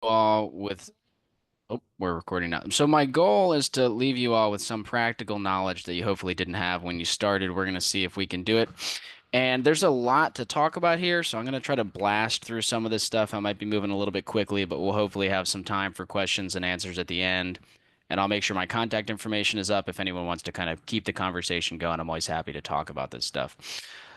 all with Oh, we're recording now. So my goal is to leave you all with some practical knowledge that you hopefully didn't have when you started. We're going to see if we can do it. And there's a lot to talk about here, so I'm going to try to blast through some of this stuff. I might be moving a little bit quickly, but we'll hopefully have some time for questions and answers at the end. And I'll make sure my contact information is up if anyone wants to kind of keep the conversation going. I'm always happy to talk about this stuff.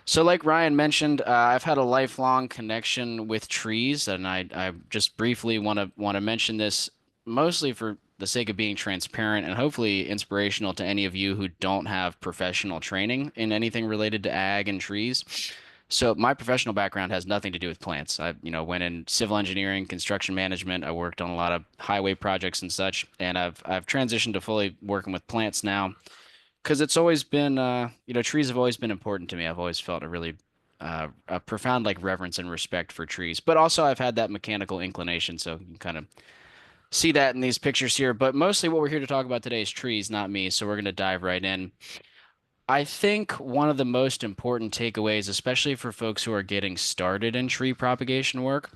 So, like Ryan mentioned, I've had a lifelong connection with trees, and I just briefly want to mention this mostly for the sake of being transparent and hopefully inspirational to any of you who don't have professional training in anything related to ag and trees. So my professional background has nothing to do with plants. Went in civil engineering, construction management. I worked on a lot of highway projects and such, and I've transitioned to fully working with plants now because it's always been, trees have always been important to me. I've always felt a profound like reverence and respect for trees, but also I've had that mechanical inclination. So you can kind of see that in these pictures here. But mostly what we're here to talk about today is trees, not me. So we're going to dive right in. I think one of the most important takeaways, especially for folks who are getting started in tree propagation work,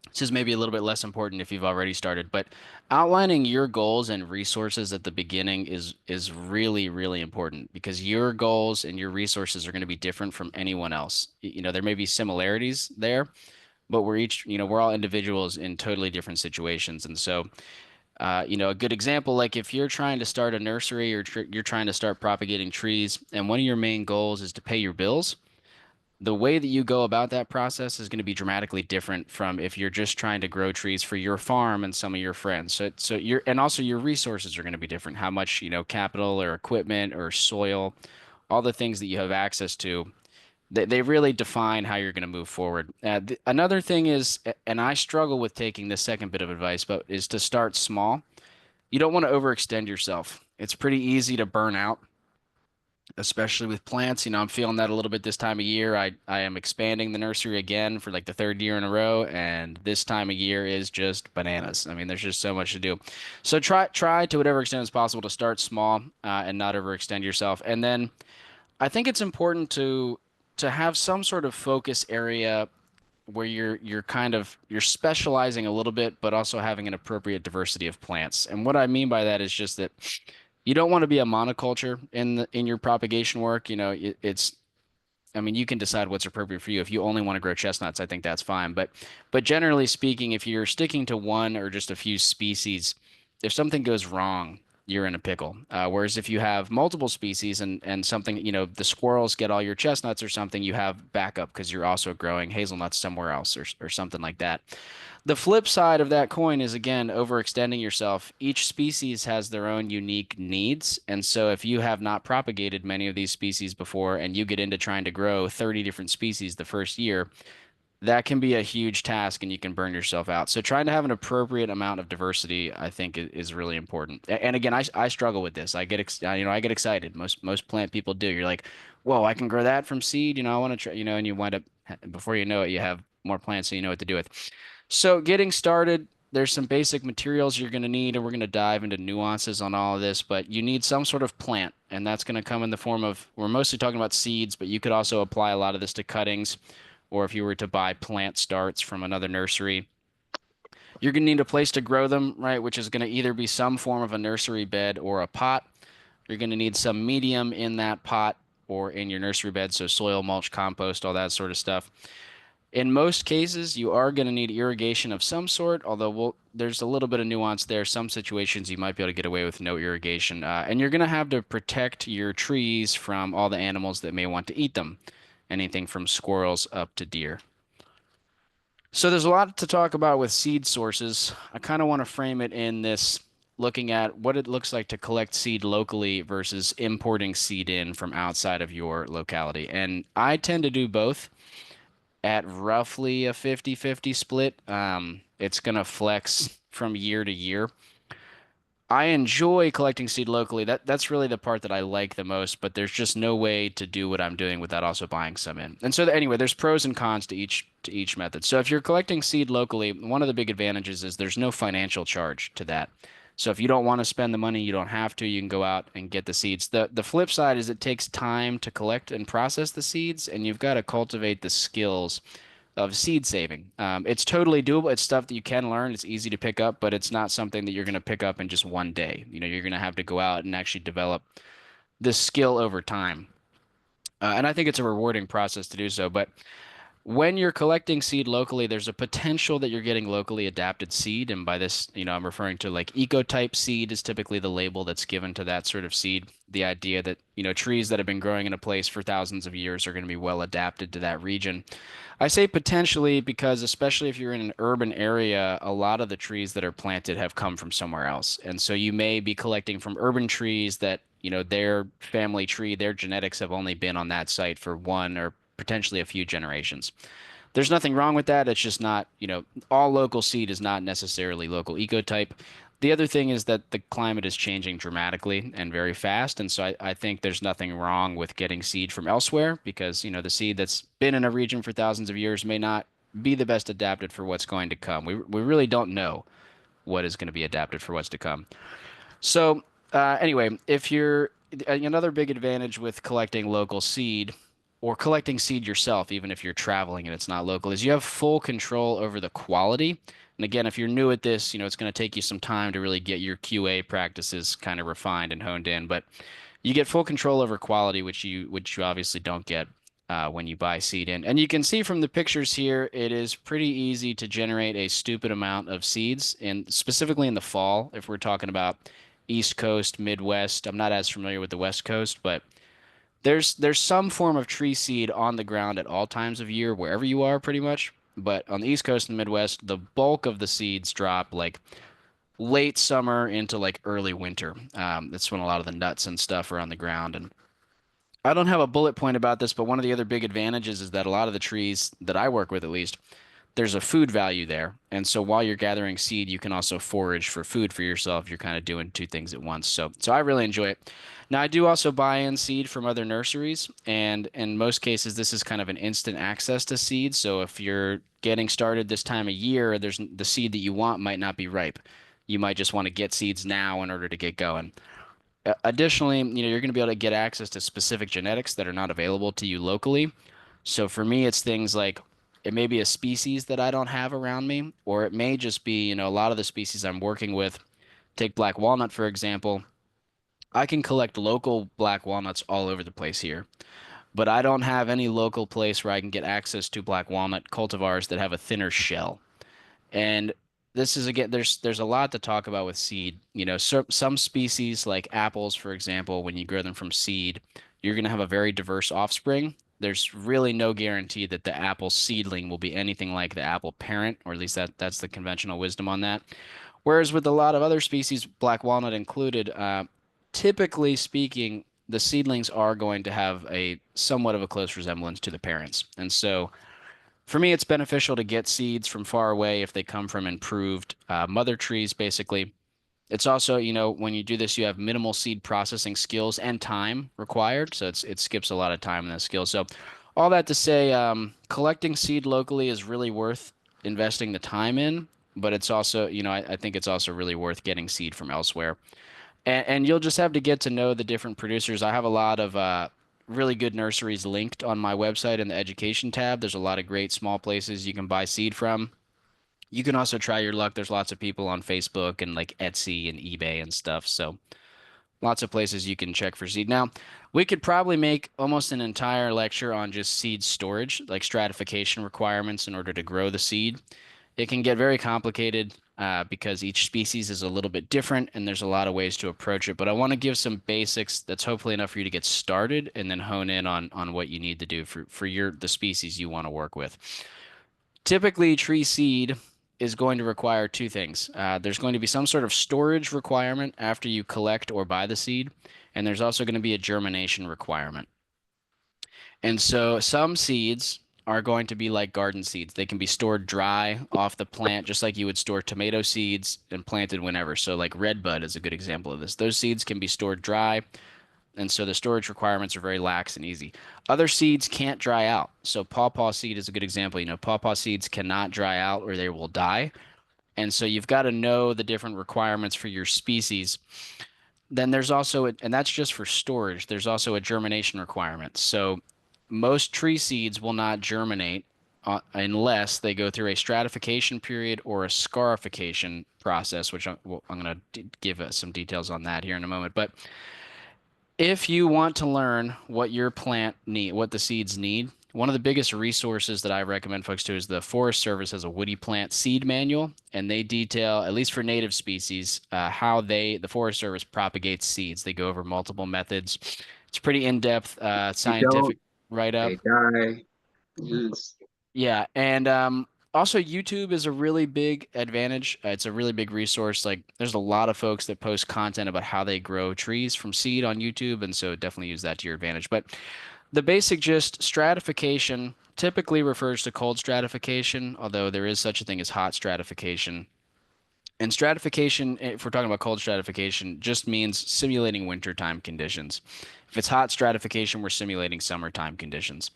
this is maybe a little bit less important if you've already started, but outlining your goals and resources at the beginning is really, really important because your goals and your resources are going to be different from anyone else. There may be similarities there, but we're all individuals in totally different situations. And so, a good example, like if you're trying to start a nursery or you're trying to start propagating trees, and one of your main goals is to pay your bills, the way that you go about that process is going to be dramatically different from if you're just trying to grow trees for your farm and some of your friends. And also your resources are going to be different. How much, capital or equipment or soil, all the things that you have access to, they really define how you're going to move forward. Another thing is, and I struggle with taking this second bit of advice, but is to start small. You don't want to overextend yourself. It's pretty easy to burn out, especially with plants. I'm feeling that a little bit this time of year. I am expanding the nursery again for like the third year in a row, and this time of year is just bananas. I mean, there's just so much to do. So try to whatever extent is possible to start small and not overextend yourself. And then I think it's important to have some sort of focus area where you're specializing a little bit, but also having an appropriate diversity of plants. And what I mean by that is just that you don't want to be a monoculture in your propagation work. I mean, you can decide what's appropriate for you. If you only want to grow chestnuts, I think that's fine. But generally speaking, if you're sticking to one or just a few species, if something goes wrong, you're in a pickle. Whereas if you have multiple species and something, the squirrels get all your chestnuts or something, you have backup because you're also growing hazelnuts somewhere else or something like that. The flip side of that coin is again overextending yourself. Each species has their own unique needs. And so if you have not propagated many of these species before and you get into trying to grow 30 different species the first year, that can be a huge task and you can burn yourself out. So trying to have an appropriate amount of diversity, I think, is really important. And again, I struggle with this. I get excited. Most plant people do. You're like, whoa, I can grow that from seed. I want to try. And you wind up before you know it, you have more plants, so you know what to do with. So getting started, there's some basic materials you're going to need, and we're going to dive into nuances on all of this, but you need some sort of plant, and that's going to come in the form of, we're mostly talking about seeds, but you could also apply a lot of this to cuttings, or if you were to buy plant starts from another nursery. You're going to need a place to grow them, right, which is going to either be some form of a nursery bed or a pot. You're going to need some medium in that pot or in your nursery bed, so soil, mulch, compost, all that sort of stuff. In most cases, you are going to need irrigation of some sort, although there's a little bit of nuance there. Some situations you might be able to get away with no irrigation. And you're going to have to protect your trees from all the animals that may want to eat them, anything from squirrels up to deer. So there's a lot to talk about with seed sources. I kind of want to frame it in this looking at what it looks like to collect seed locally versus importing seed in from outside of your locality. And I tend to do both at roughly a 50-50 split. It's going to flex from year to year. I enjoy collecting seed locally. That's really the part that I like the most, but there's just no way to do what I'm doing without also buying some in. And so anyway, there's pros and cons to each method. So if you're collecting seed locally, one of the big advantages is there's no financial charge to that. So if you don't want to spend the money, you don't have to. You can go out and get the seeds. The flip side is it takes time to collect and process the seeds, and you've got to cultivate the skills of seed saving. It's totally doable. It's stuff that you can learn. It's easy to pick up, but it's not something that you're going to pick up in just one day. You know, you're going to have to go out and actually develop this skill over time. And I think it's a rewarding process to do so. But when you're collecting seed locally, there's a potential that you're getting locally adapted seed. And by this, I'm referring to like ecotype seed is typically the label that's given to that sort of seed. The idea that, trees that have been growing in a place for thousands of years are going to be well adapted to that region. I say potentially because, especially if you're in an urban area, a lot of the trees that are planted have come from somewhere else. And so you may be collecting from urban trees that, their family tree, their genetics have only been on that site for one or potentially a few generations. There's nothing wrong with that. It's just not, all local seed is not necessarily local ecotype. The other thing is that the climate is changing dramatically and very fast. And so I think there's nothing wrong with getting seed from elsewhere because, the seed that's been in a region for thousands of years may not be the best adapted for what's going to come. We really don't know what is going to be adapted for what's to come. So, anyway, if you're another big advantage with collecting local seed or collecting seed yourself, even if you're traveling and it's not local, is you have full control over the quality. And again, if you're new at this, it's going to take you some time to really get your QA practices kind of refined and honed in, but you get full control over quality, which you obviously don't get when you buy seed in. And you can see from the pictures here, it is pretty easy to generate a stupid amount of seeds, and specifically in the fall, if we're talking about East Coast, Midwest. I'm not as familiar with the West Coast, but there's some form of tree seed on the ground at all times of year, wherever you are, pretty much. But on the East Coast and Midwest, the bulk of the seeds drop like late summer into like early winter. That's when a lot of the nuts and stuff are on the ground. And I don't have a bullet point about this, but one of the other big advantages is that a lot of the trees that I work with, at least, there's a food value there. And so while you're gathering seed, you can also forage for food for yourself. You're kind of doing two things at once. So I really enjoy it. Now, I do also buy in seed from other nurseries, and in most cases, this is kind of an instant access to seed. So if you're getting started this time of year, there's the seed that you want might not be ripe. You might just want to get seeds now in order to get going. Additionally, you're going to be able to get access to specific genetics that are not available to you locally. So for me, it's things like it may be a species that I don't have around me, or it may just be, a lot of the species I'm working with. Take black walnut, for example. I can collect local black walnuts all over the place here, but I don't have any local place where I can get access to black walnut cultivars that have a thinner shell. And this is again, there's a lot to talk about with seed. Some species like apples, for example, when you grow them from seed, you're going to have a very diverse offspring. There's really no guarantee that the apple seedling will be anything like the apple parent, or at least that's the conventional wisdom on that. Whereas with a lot of other species, black walnut included, typically speaking, the seedlings are going to have a somewhat of a close resemblance to the parents. And so for me, it's beneficial to get seeds from far away if they come from improved mother trees, basically. It's also, when you do this, you have minimal seed processing skills and time required. So it skips a lot of time in that skill. So all that to say, collecting seed locally is really worth investing the time in, but it's also, I think it's also really worth getting seed from elsewhere. And you'll just have to get to know the different producers. I have a lot of really good nurseries linked on my website in the education tab. There's a lot of great small places you can buy seed from. You can also try your luck. There's lots of people on Facebook and like Etsy and eBay and stuff. So lots of places you can check for seed. Now, we could probably make almost an entire lecture on just seed storage, like stratification requirements in order to grow the seed. It can get very complicated because each species is a little bit different and there's a lot of ways to approach it. But I want to give some basics that's hopefully enough for you to get started and then hone in on what you need to do for the species you want to work with. Typically, tree seed is going to require two things. There's going to be some sort of storage requirement after you collect or buy the seed, and there's also going to be a germination requirement. And so some seeds are going to be like garden seeds. They can be stored dry off the plant, just like you would store tomato seeds and planted whenever. So like red bud is a good example of this. Those seeds can be stored dry, and so the storage requirements are very lax and easy. Other seeds can't dry out. So pawpaw seed is a good example. Pawpaw seeds cannot dry out or they will die. And so you've got to know the different requirements for your species. Then there's also, and that's just for storage, there's also a germination requirement. So most tree seeds will not germinate unless they go through a stratification period or a scarification process, which I'm going to give some details on that here in a moment. But if you want to learn what your plant need, what the seeds need, one of the biggest resources that I recommend folks to is the Forest Service has a woody plant seed manual, and they detail, at least for native species, how the Forest Service propagates seeds. They go over multiple methods. It's pretty in-depth, You don't, scientific write-up. they die. Yes. Yeah, and also YouTube is a really big advantage. It's a really big resource. Like, there's a lot of folks that post content about how they grow trees from seed on YouTube, and so definitely use that to your advantage. But the basic gist, stratification typically refers to cold stratification, although there is such a thing as hot stratification. And stratification, if we're talking about cold stratification, just means simulating wintertime conditions. If it's hot stratification, we're simulating summertime conditions.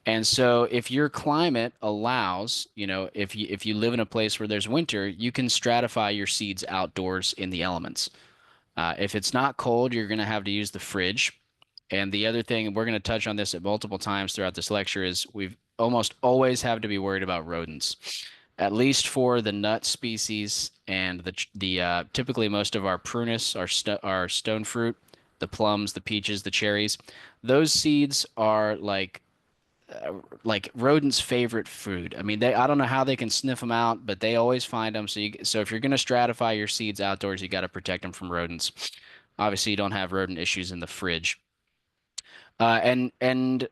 And so if your climate allows, if you live in a place where there's winter, you can stratify your seeds outdoors in the elements. If it's not cold, you're going to have to use the fridge. And the other thing, we're going to touch on this at multiple times throughout this lecture, is we've almost always have to be worried about rodents, at least for the nut species and the typically most of our prunus, our stone fruit, the plums, the peaches, the cherries. Those seeds are like rodents' favorite food. I mean, I don't know how they can sniff them out, but they always find them. So if you're going to stratify your seeds outdoors, you got to protect them from rodents. Obviously, you don't have rodent issues in the fridge. And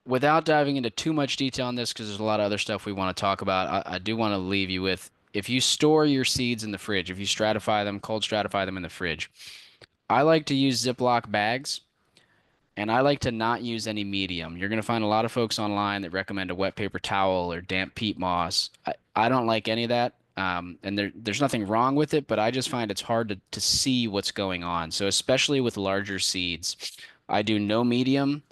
without diving into too much detail on this, because there's a lot of other stuff we want to talk about, I do want to leave you with, if you store your seeds in the fridge, if you stratify them, cold stratify them in the fridge, I like to use Ziploc bags. And I like to not use any medium. You're going to find a lot of folks online that recommend a wet paper towel or damp peat moss. I don't like any of that. And there's nothing wrong with it, but I just find it's hard to see what's going on. So especially with larger seeds, I do no medium.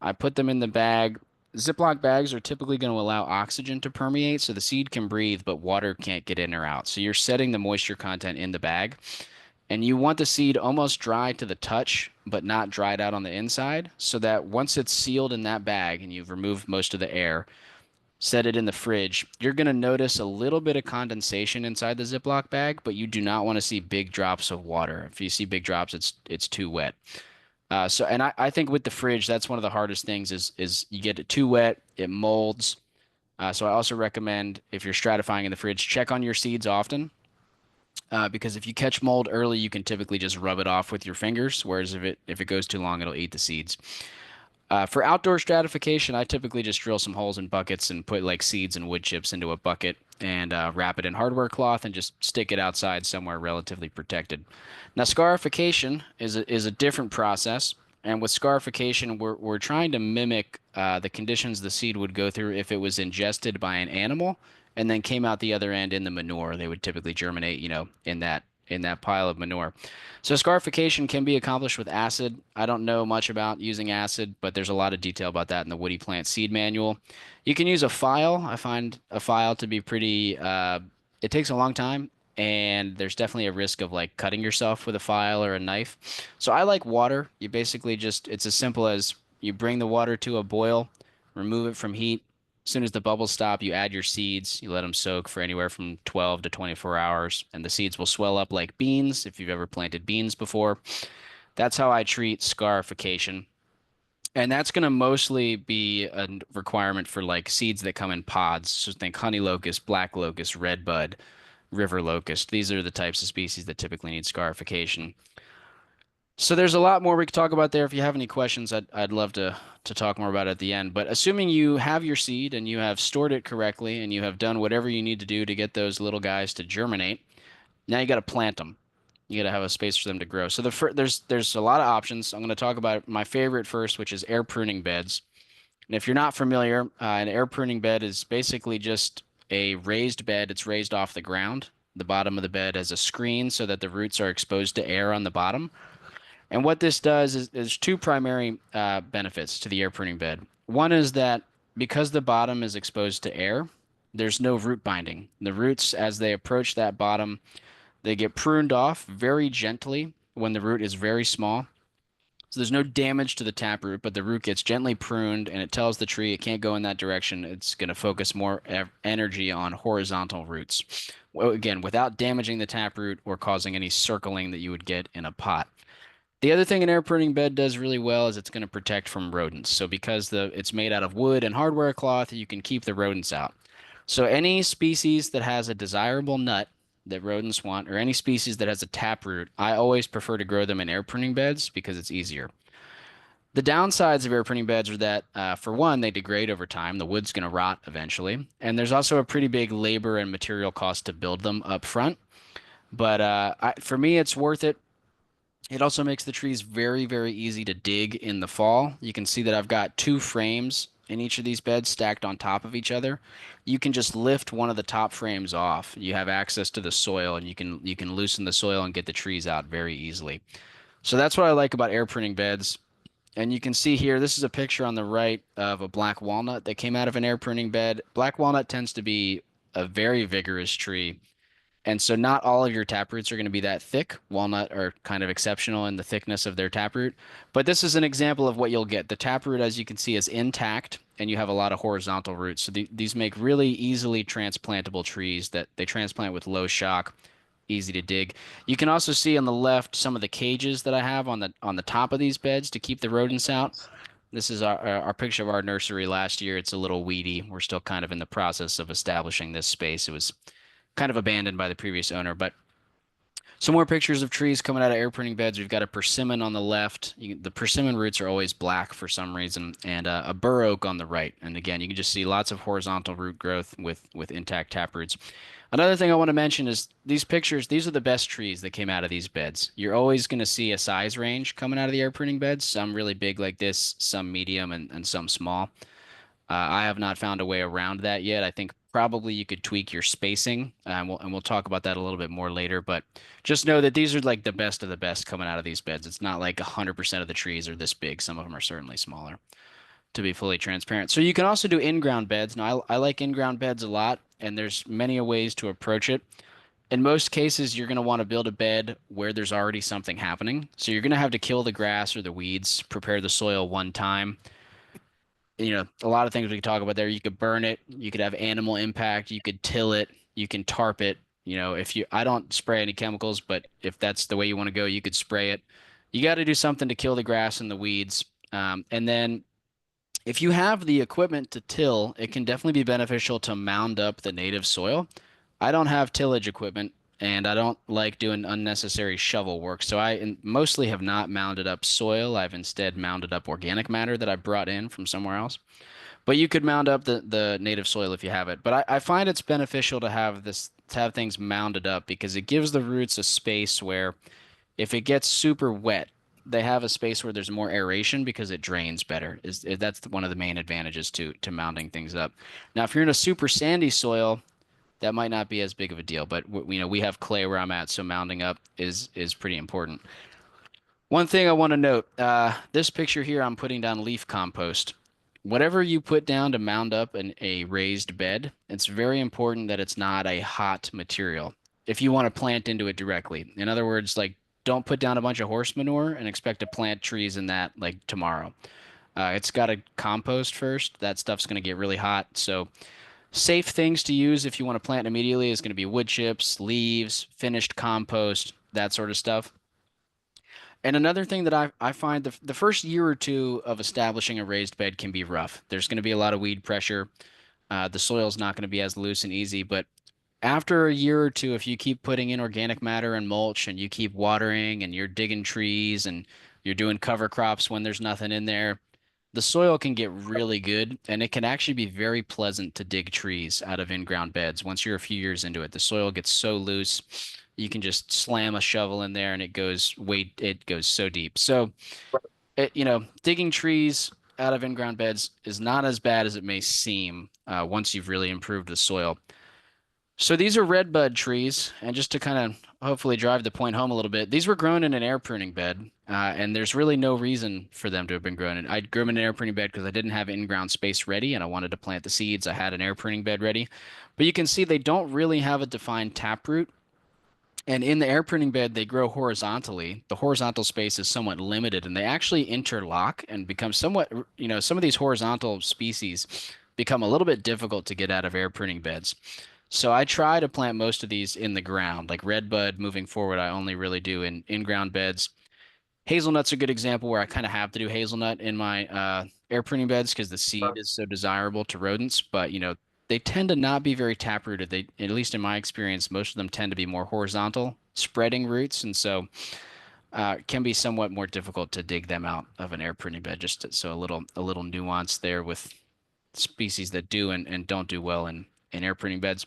I put them in the bag. Ziploc bags are typically going to allow oxygen to permeate so the seed can breathe, but water can't get in or out. So you're setting the moisture content in the bag. And you want the seed almost dry to the touch, but not dried out on the inside, so that once it's sealed in that bag and you've removed most of the air, set it in the fridge, you're going to notice a little bit of condensation inside the Ziploc bag, but you do not want to see big drops of water. If you see big drops, it's too wet. And I think with the fridge, that's one of the hardest things is you get it too wet, it molds. So I also recommend if you're stratifying in the fridge, check on your seeds often. Because if you catch mold early, you can typically just rub it off with your fingers, whereas if it goes too long, it'll eat the seeds. For outdoor stratification, I typically just drill some holes in buckets and put like seeds and wood chips into a bucket and wrap it in hardware cloth and just stick it outside somewhere relatively protected. Now, scarification is a different process, and with scarification, we're trying to mimic the conditions the seed would go through if it was ingested by an animal and then came out the other end in the manure. They would typically germinate, in that pile of manure. So scarification can be accomplished with acid. I don't know much about using acid, but there's a lot of detail about that in the Woody Plant Seed Manual. You can use a file. I find a file to be pretty, it takes a long time, and there's definitely a risk of like cutting yourself with a file or a knife. So I like water. You basically it's as simple as you bring the water to a boil, remove it from heat. As soon as the bubbles stop, you add your seeds. You let them soak for anywhere from 12 to 24 hours, and the seeds will swell up like beans if you've ever planted beans before. That's how I treat scarification. And that's going to mostly be a requirement for like seeds that come in pods. So think honey locust, black locust, red bud, river locust. These are the types of species that typically need scarification. So there's a lot more we could talk about there. If you have any questions, I'd love to talk more about it at the end. But assuming you have your seed and you have stored it correctly and you have done whatever you need to do to get those little guys to germinate, now you got to plant them. You got to have a space for them to grow. So there's a lot of options. I'm going to talk about my favorite first, which is air pruning beds. And if you're not familiar, an air pruning bed is basically just a raised bed. It's raised off the ground. The bottom of the bed has a screen so that the roots are exposed to air on the bottom. And what this does is there's two primary benefits to the air pruning bed. One is that because the bottom is exposed to air, there's no root binding. The roots, as they approach that bottom, they get pruned off very gently when the root is very small. So there's no damage to the taproot, but the root gets gently pruned and it tells the tree it can't go in that direction. It's going to focus more energy on horizontal roots. Well, again, without damaging the taproot or causing any circling that you would get in a pot. The other thing an air pruning bed does really well is it's going to protect from rodents. So because it's made out of wood and hardware cloth, you can keep the rodents out. So any species that has a desirable nut that rodents want, or any species that has a taproot, I always prefer to grow them in air pruning beds because it's easier. The downsides of air printing beds are that, for one, they degrade over time. The wood's going to rot eventually. And there's also a pretty big labor and material cost to build them up front. But for me, it's worth it. It also makes the trees very, very easy to dig in the fall. You can see that I've got two frames in each of these beds stacked on top of each other. You can just lift one of the top frames off. You have access to the soil and you can loosen the soil and get the trees out very easily. So that's what I like about air printing beds. And you can see here, this is a picture on the right of a black walnut that came out of an air pruning bed. Black walnut tends to be a very vigorous tree. And so not all of your taproots are going to be that thick. Walnut are kind of exceptional in the thickness of their taproot. But this is an example of what you'll get. The taproot, as you can see, is intact, and you have a lot of horizontal roots. So these make really easily transplantable trees that they transplant with low shock, easy to dig. You can also see on the left some of the cages that I have on the top of these beds to keep the rodents out. This is our picture of our nursery last year. It's a little weedy. We're still kind of in the process of establishing this space. It was kind of abandoned by the previous owner, but some more pictures of trees coming out of air printing beds. We've got a persimmon on the left. The persimmon roots are always black for some reason, and a bur oak on the right. And again, you can just see lots of horizontal root growth with intact taproots. Another thing I want to mention is these pictures. These are the best trees that came out of these beds. You're always going to see a size range coming out of the air printing beds. Some really big like this, some medium, and some small. I have not found a way around that yet. I think probably you could tweak your spacing, and we'll talk about that a little bit more later. But just know that these are like the best of the best coming out of these beds. It's not like 100% of the trees are this big. Some of them are certainly smaller, to be fully transparent. So you can also do in-ground beds. Now, I like in-ground beds a lot, and there's many ways to approach it. In most cases, you're going to want to build a bed where there's already something happening. So you're going to have to kill the grass or the weeds, prepare the soil one time. A lot of things we could talk about there. You could burn it, you could have animal impact, you could till it, you can tarp it. I don't spray any chemicals, but if that's the way you want to go, you could spray it. You got to do something to kill the grass and the weeds. And then if you have the equipment to till, it can definitely be beneficial to mound up the native soil. I don't have tillage equipment and I don't like doing unnecessary shovel work. So mostly have not mounded up soil. I've instead mounded up organic matter that I brought in from somewhere else. But you could mound up the native soil if you have it. But I find it's beneficial to have things mounded up because it gives the roots a space where if it gets super wet, they have a space where there's more aeration because it drains better. That's one of the main advantages to mounding things up. Now, if you're in a super sandy soil, that might not be as big of a deal, but we have clay where I'm at, so mounding up is pretty important. One thing I want to note, this picture here, I'm putting down leaf compost. Whatever you put down to mound up a raised bed, it's very important that it's not a hot material if you want to plant into it directly. In other words, like don't put down a bunch of horse manure and expect to plant trees in that like tomorrow. It's got to compost first. That stuff's going to get really hot. So safe things to use if you want to plant immediately is going to be wood chips, leaves, finished compost, that sort of stuff. And another thing that I find the first year or two of establishing a raised bed can be rough. There's going to be a lot of weed pressure. The soil's not going to be as loose and easy, but after a year or two, if you keep putting in organic matter and mulch and you keep watering and you're digging trees and you're doing cover crops when there's nothing in there, the soil can get really good and it can actually be very pleasant to dig trees out of in-ground beds. Once you're a few years into it, the soil gets so loose, you can just slam a shovel in there and it goes so deep. So, digging trees out of in-ground beds is not as bad as it may seem once you've really improved the soil. So these are redbud trees, and just to kind of hopefully drive the point home a little bit, these were grown in an air pruning bed, and there's really no reason for them to have been grown in. I grew them in an air pruning bed because I didn't have in-ground space ready, and I wanted to plant the seeds. I had an air pruning bed ready, but you can see they don't really have a defined taproot. And in the air pruning bed, they grow horizontally. The horizontal space is somewhat limited, and they actually interlock and become somewhat, some of these horizontal species become a little bit difficult to get out of air pruning beds. So I try to plant most of these in the ground, like redbud moving forward. I only really do in ground beds. Hazelnut's a good example where I kind of have to do hazelnut in my air pruning beds because the seed is so desirable to rodents. But they tend to not be very taprooted. They, at least in my experience, most of them tend to be more horizontal, spreading roots, and so it can be somewhat more difficult to dig them out of an air pruning bed. So a little nuance there with species that do and don't do well in air pruning beds.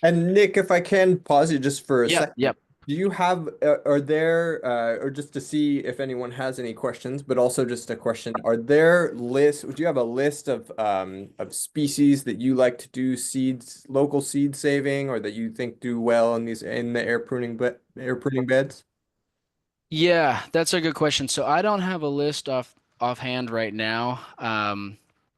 And Nick, if I can pause you just for a Yep, second, yep. do you have, are there, or just to see if anyone has any questions, but also just a question, are there lists, do you have a list of species that you like to do seeds, local seed saving, or that you think do well in these, in the air pruning beds? Yeah, that's a good question. So I don't have a list offhand right now.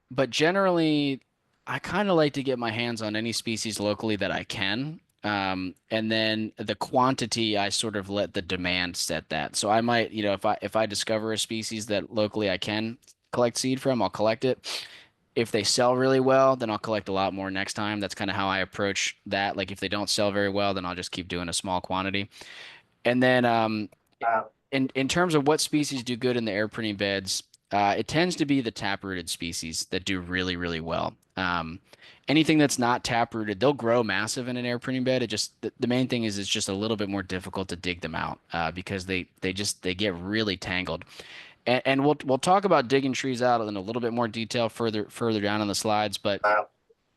But generally, I kind of like to get my hands on any species locally that I can. And then the quantity, I sort of let the demand set that. So I might, if I discover a species that locally I can collect seed from, I'll collect it. If they sell really well, then I'll collect a lot more next time. That's kind of how I approach that. Like if they don't sell very well, then I'll just keep doing a small quantity. And then in terms of what species do good in the air pruning beds, it tends to be the taprooted species that do really, really well. Anything that's not taprooted, they'll grow massive in an air pruning bed. It just the main thing is it's just a little bit more difficult to dig them out because they get really tangled. And we'll talk about digging trees out in a little bit more detail further down in the slides, but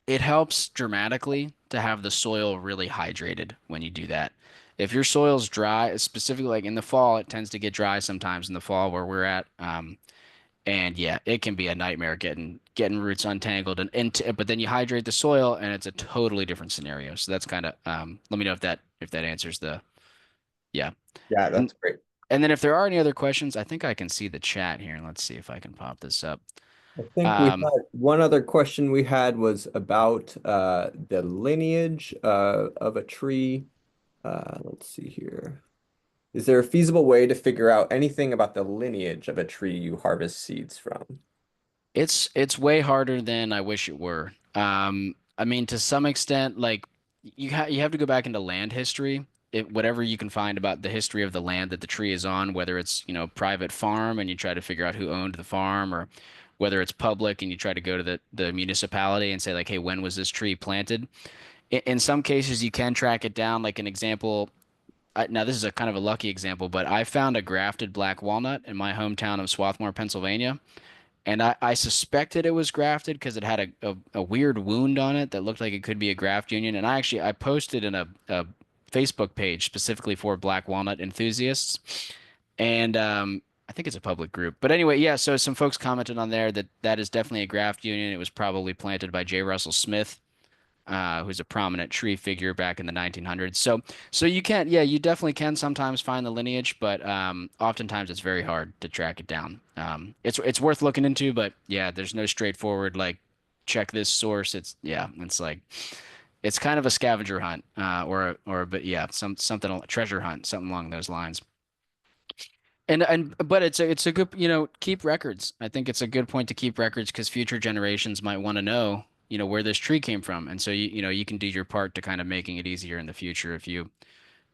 it helps dramatically to have the soil really hydrated when you do that. If your soil's dry, specifically like in the fall, it tends to get dry sometimes in the fall where we're at. And yeah, it can be a nightmare getting roots untangled but then you hydrate the soil and it's a totally different scenario. So that's kind of let me know if that answers the yeah. Yeah, And that's great. and then if there are any other questions, I think I can see the chat here. Let's see if I can pop this up. I think we Um, had one other question we had was about the lineage of a tree. Let's see here. Is there a feasible way to figure out anything about the lineage of a tree you harvest seeds from? it's way harder than I wish it were. I mean, to some extent, like you have to go back into land history, whatever you can find about the history of the land that the tree is on, whether it's private farm and you try to figure out who owned the farm, or whether it's public and you try to go to the municipality and say like, hey, when was this tree planted? In some cases, you can track it down. Like an example, now this is a kind of a lucky example, but I found a grafted black walnut in my hometown of Swarthmore, Pennsylvania. And I suspected it was grafted because it had a weird wound on it that looked like it could be a graft union. And I posted in a Facebook page specifically for black walnut enthusiasts. And I think it's a public group. But anyway, yeah, so some folks commented on there that that is definitely a graft union. It was probably planted by J. Russell Smith, who's a prominent tree figure back in the 1900s. So you can, yeah, you definitely can sometimes find the lineage, but oftentimes it's very hard to track it down. It's worth looking into, but yeah, there's no straightforward like check this source. It's like it's kind of a scavenger hunt, but yeah, something treasure hunt, something along those lines. And but it's a good, keep records. I think it's a good point to keep records because future generations might want to know, where this tree came from. And so you can do your part to kind of making it easier in the future if you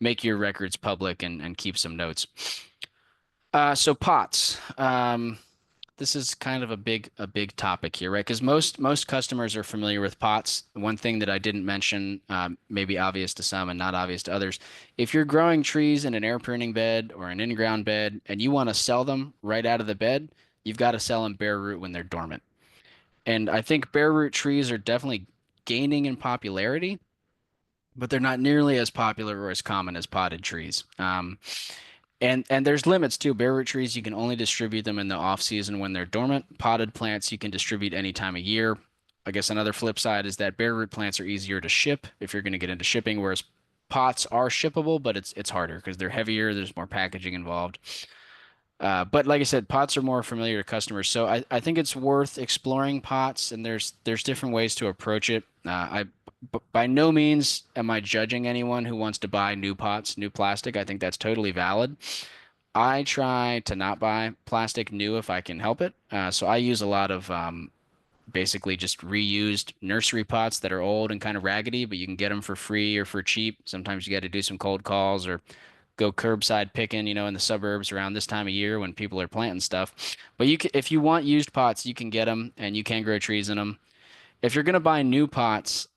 make your records public and keep some notes. So pots. This is kind of a big topic here, right? Because most customers are familiar with pots. One thing that I didn't mention, maybe obvious to some and not obvious to others, if you're growing trees in an air pruning bed or an in-ground bed and you want to sell them right out of the bed, you've got to sell them bare root when they're dormant. And I think bare root trees are definitely gaining in popularity, but they're not nearly as popular or as common as potted trees. And there's limits too. Bare root trees, you can only distribute them in the off season when they're dormant. Potted plants, you can distribute any time of year. I guess another flip side is that bare root plants are easier to ship if you're going to get into shipping, whereas pots are shippable, but it's harder because they're heavier. There's more packaging involved. But like I said, pots are more familiar to customers, so I think it's worth exploring pots, and there's different ways to approach it. by no means am I judging anyone who wants to buy new pots, new plastic. I think that's totally valid. I try to not buy plastic new if I can help it. So I use a lot of basically just reused nursery pots that are old and kind of raggedy, but you can get them for free or for cheap. Sometimes you got to do some cold calls or go curbside picking, in the suburbs around this time of year when people are planting stuff. But if you want used pots, you can get them and you can grow trees in them. If you're gonna buy new pots,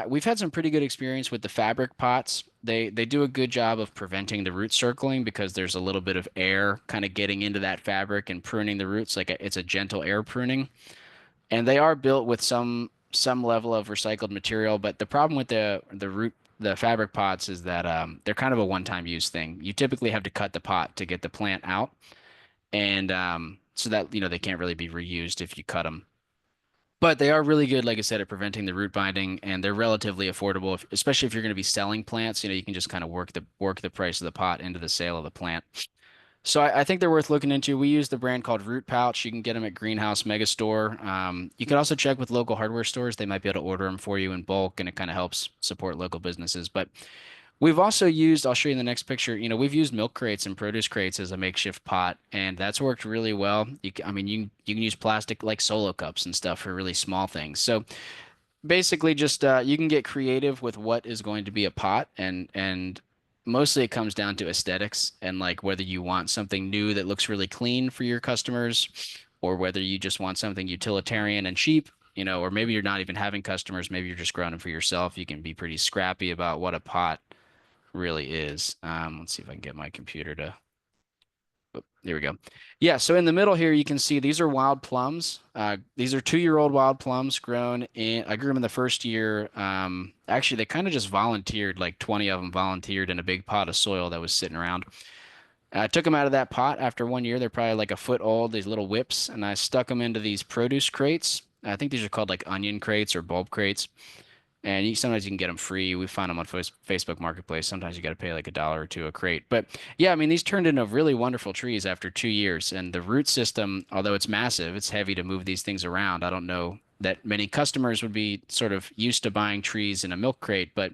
we've had some pretty good experience with the fabric pots. They do a good job of preventing the root circling because there's a little bit of air kind of getting into that fabric and pruning the roots. It's a gentle air pruning, and they are built with some level of recycled material. But the problem with the fabric pots is that they're kind of a one-time use thing. You typically have to cut the pot to get the plant out, and so that they can't really be reused if you cut them. But they are really good, like I said, at preventing the root binding, and they're relatively affordable, especially if you're going to be selling plants. You can just kind of work the price of the pot into the sale of the plant. So I think they're worth looking into. We use the brand called Root Pouch. You can get them at Greenhouse Megastore. You can also check with local hardware stores. They might be able to order them for you in bulk, and it kind of helps support local businesses. But we've also used, I'll show you in the next picture, we've used milk crates and produce crates as a makeshift pot, and that's worked really well. I mean, you can use plastic like solo cups and stuff for really small things. So basically just you can get creative with what is going to be a pot, and mostly it comes down to aesthetics and like whether you want something new that looks really clean for your customers or whether you just want something utilitarian and cheap. Or maybe you're not even having customers, maybe you're just growing them for yourself. You can be pretty scrappy about what a pot really is. Let's see if I can get my computer to. Oh, there we go. Yeah, so in the middle here, you can see these are wild plums. These are 2-year-old wild plums grown in. I grew them in the first year. Actually, they kind of just volunteered, like 20 of them volunteered in a big pot of soil that was sitting around. I took them out of that pot after 1 year. They're probably like a foot old, these little whips, and I stuck them into these produce crates. I think these are called like onion crates or bulb crates. And sometimes you can get them free. We find them on Facebook Marketplace. Sometimes you got to pay like $1 or $2 a crate. But yeah, I mean, these turned into really wonderful trees after 2 years. And the root system, although it's massive, it's heavy to move these things around. I don't know that many customers would be sort of used to buying trees in a milk crate, but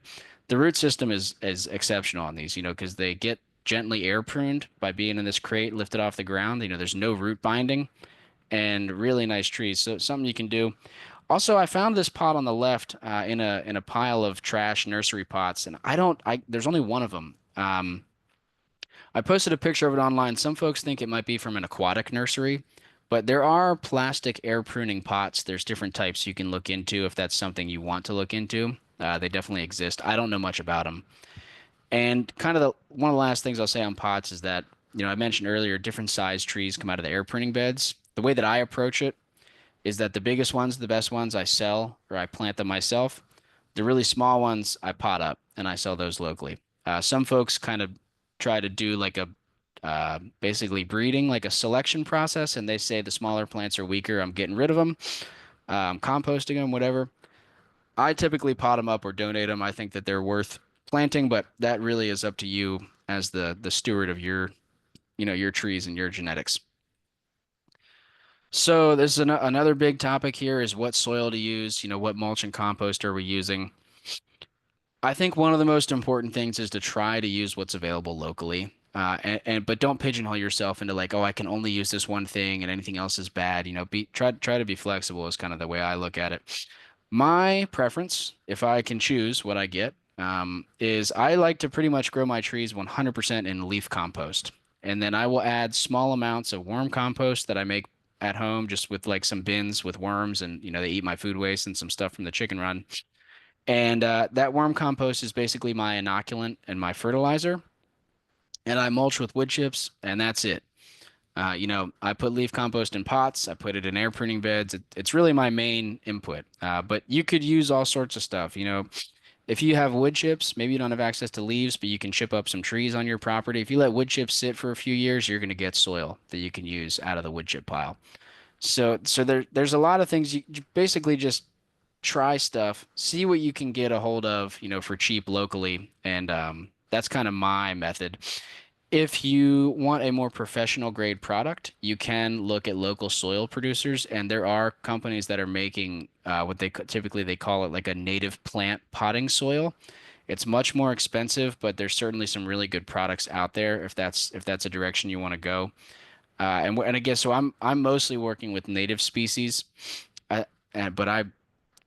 the root system is exceptional on these, because they get gently air pruned by being in this crate, lifted off the ground. There's no root binding and really nice trees. So it's something you can do. Also, I found this pot on the left in a pile of trash nursery pots, and there's only one of them. I posted a picture of it online. Some folks think it might be from an aquatic nursery, but there are plastic air pruning pots. There's different types you can look into if that's something you want to look into. They definitely exist. I don't know much about them. And kind of one of the last things I'll say on pots is that, I mentioned earlier, different size trees come out of the air pruning beds. The way that I approach it is that the biggest ones, the best ones, I sell or I plant them myself. The really small ones, I pot up and I sell those locally. Some folks kind of try to do like a basically breeding, like a selection process, and they say the smaller plants are weaker. I'm getting rid of them, composting them, whatever. I typically pot them up or donate them. I think that they're worth planting, but that really is up to you as the steward of your trees and your genetics. So this is another big topic here is what soil to use, what mulch and compost are we using? I think one of the most important things is to try to use what's available locally. But don't pigeonhole yourself into like, oh, I can only use this one thing and anything else is bad. Try to be flexible is kind of the way I look at it. My preference, if I can choose what I get, is I like to pretty much grow my trees 100% in leaf compost. And then I will add small amounts of worm compost that I make at home just with like some bins with worms and they eat my food waste and some stuff from the chicken run. And that worm compost is basically my inoculant and my fertilizer. And I mulch with wood chips and that's it. I put leaf compost in pots. I put it in air pruning beds. It's really my main input. But you could use all sorts of stuff. If you have wood chips, maybe you don't have access to leaves, but you can chip up some trees on your property. If you let wood chips sit for a few years, you're going to get soil that you can use out of the wood chip pile. So there's a lot of things you basically just try stuff, see what you can get a hold of, for cheap locally, and that's kind of my method. If you want a more professional grade product, you can look at local soil producers, and there are companies that are making what typically they call it like a native plant potting soil. It's much more expensive, but there's certainly some really good products out there if that's a direction you want to go. And again, so I'm mostly working with native species, uh, but I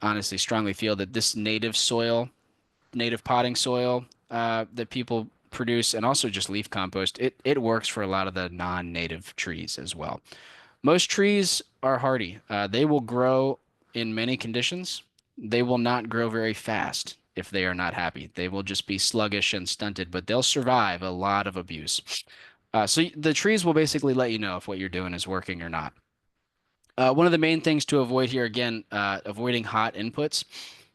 honestly strongly feel that this native soil, native potting soil that people produce, and also just leaf compost, it works for a lot of the non-native trees as well. Most trees are hardy. They will grow in many conditions. They will not grow very fast if they are not happy. They will just be sluggish and stunted, but they'll survive a lot of abuse. So the trees will basically let you know if what you're doing is working or not. One of the main things to avoid here, again, avoiding hot inputs.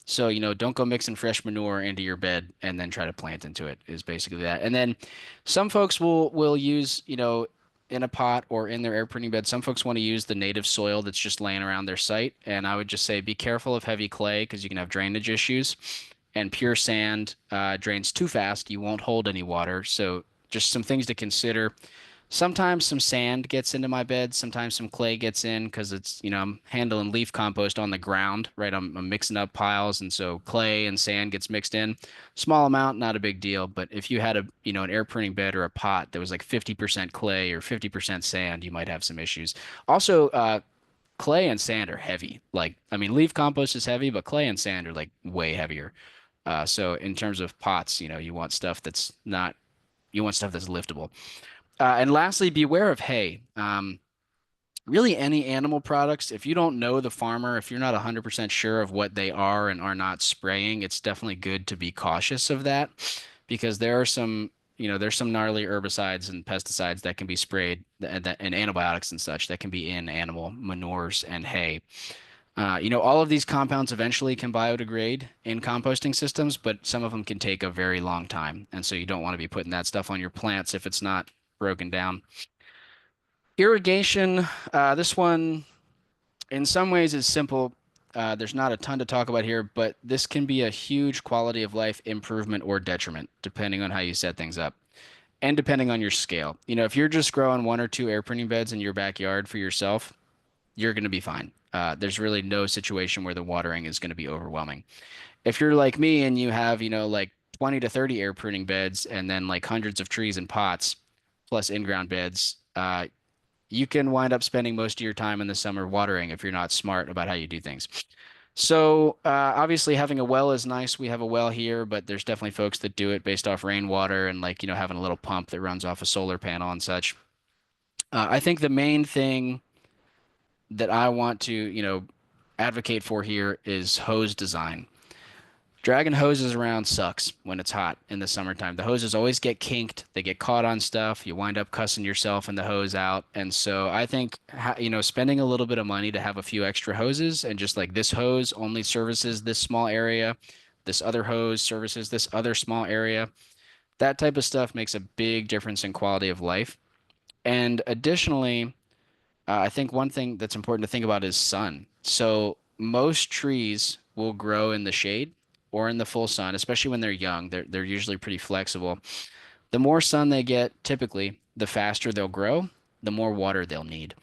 So, don't go mixing fresh manure into your bed and then try to plant into it is basically that. And then some folks will use, in a pot or in their air pruning bed, some folks want to use the native soil that's just laying around their site. And I would just say be careful of heavy clay because you can have drainage issues. And pure sand drains too fast. You won't hold any water. So just some things to consider. Sometimes some sand gets into my bed. Sometimes some clay gets in because I'm handling leaf compost on the ground, right? I'm mixing up piles, and so clay and sand gets mixed in. Small amount, not a big deal. But if you had an air pruning bed or a pot that was like 50% clay or 50% sand, you might have some issues. Also, clay and sand are heavy. Like, I mean, leaf compost is heavy, but clay and sand are like way heavier. So in terms of pots, you want stuff that's liftable. And lastly, beware of hay. Really, any animal products, if you don't know the farmer, if you're not 100% sure of what they are and are not spraying, it's definitely good to be cautious of that because there's some gnarly herbicides and pesticides that can be sprayed and antibiotics and such that can be in animal manures and hay. All of these compounds eventually can biodegrade in composting systems, but some of them can take a very long time. And so you don't want to be putting that stuff on your plants if it's not broken down. Irrigation, this one in some ways is simple. There's not a ton to talk about here, but this can be a huge quality of life improvement or detriment, depending on how you set things up and depending on your scale. If you're just growing one or two air printing beds in your backyard for yourself, you're going to be fine. There's really no situation where the watering is going to be overwhelming. If you're like me and you have, like 20 to 30 air pruning beds and then like hundreds of trees and pots plus in-ground beds, you can wind up spending most of your time in the summer watering if you're not smart about how you do things. So obviously having a well is nice. We have a well here, but there's definitely folks that do it based off rainwater and like, having a little pump that runs off a solar panel and such. I think the main thing that I want to, advocate for here is hose design. Dragging hoses around sucks when it's hot in the summertime. The hoses always get kinked, they get caught on stuff. You wind up cussing yourself and the hose out. And so I think, spending a little bit of money to have a few extra hoses and just like this hose only services this small area, this other hose services this other small area. That type of stuff makes a big difference in quality of life. And additionally, I think one thing that's important to think about is sun. So most trees will grow in the shade or in the full sun, especially when they're young. They're usually pretty flexible. The more sun they get, typically, the faster they'll grow, the more water they'll need.